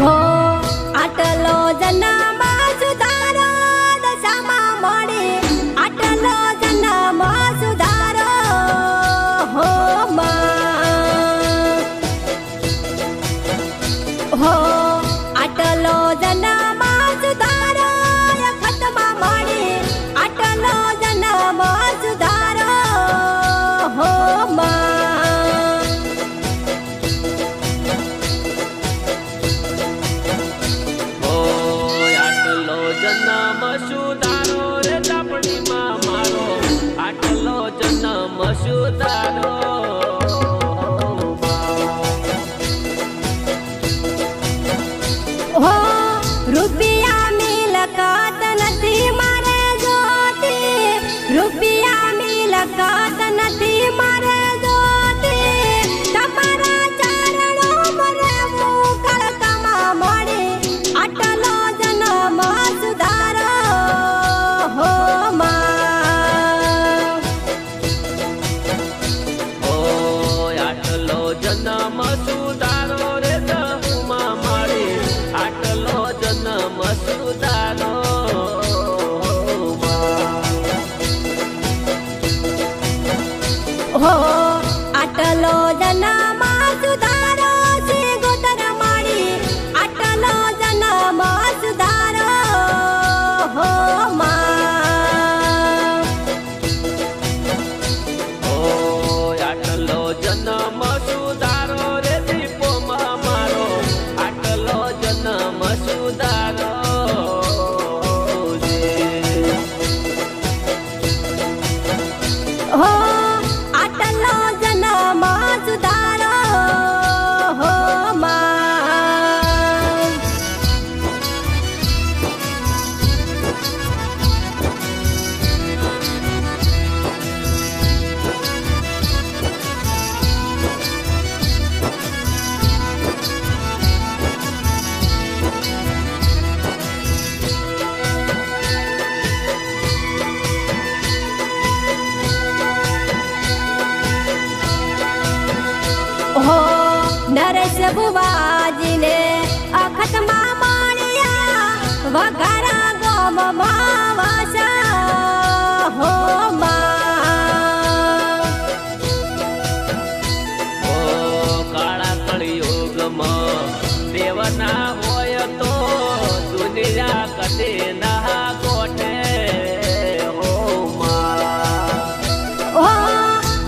हो आटलो जन्म सुधारो दशामा मळे आटलो जन्म सुधारो हो हो आटलो जन्म सुधारो खतमा मळे आटलो जन्म सुधारो हो जन्म सुधारो रे चापड़ी मां मारो आटलो जन्म सुधारो हो रुपिया मिलकत नथी मारे जोती रुपिया मिलकत नथी मारे जोती तमारा चरणो मरे मुकल कमा मळे आटलो जन्म सुधारो हो आटलो जन्म सुधारो रे जहुमा मारे आटलो जन्म सुधारो हो आटलो जन्म सुधारो से गोतर माड़ी आटलो जन्म सुधारो हो आटलो जन्म सुधारो रे दीपो मारो आटलो जन्म सुधारो हो आटलो जन्म सुधारो हो हो नरेश बुवाजी ने अखत मामणिया वघारा गोम भावसा हो काळा कळयुग देवना होय तो दुनिया कदे ना गोठे हो हो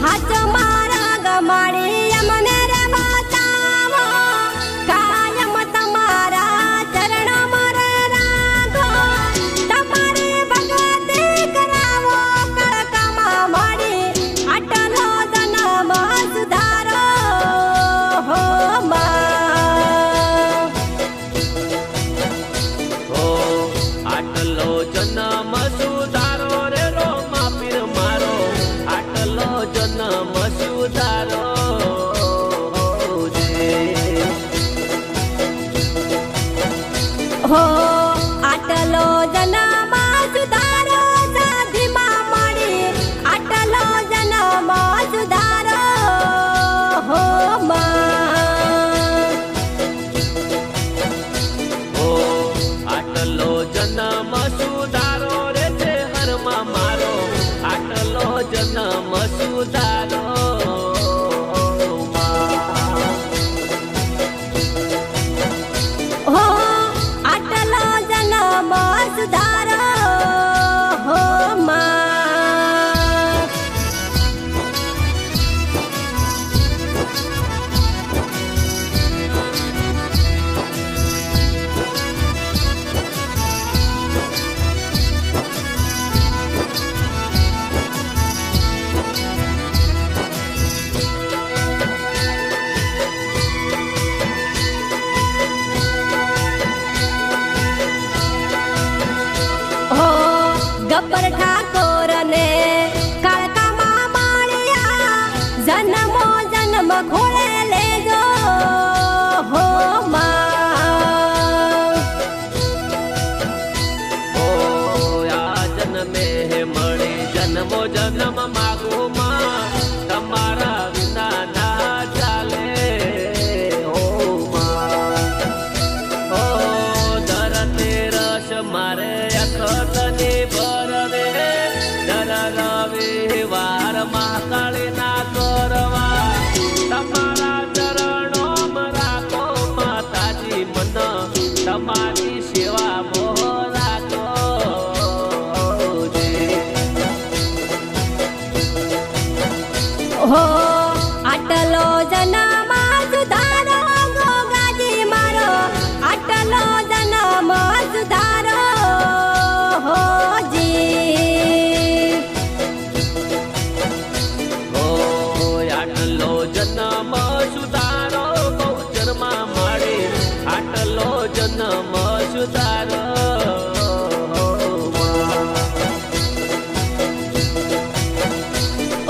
हाथ मारा गमाड़ी यमने रे बतावो कायम तमारा चरण मरे राखो तमारी भगवती करावो कळकमा मळी आटलो जन्म सुधारो हो आटलो जन्म सुधारो रे रोमा पीर मारो आटलो जन्म सुधारो हो आटलो जन्म सुधारो साधी मामणी आटलो जन्म सुधारो हो आटलो जन्म सुधारो रे जे हरमा मारो आटलो जन्म सुधारो हो आटलो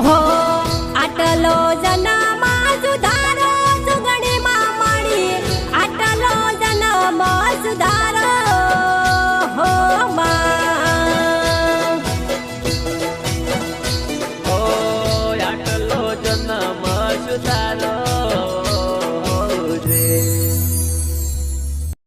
હો આટલો જન્મ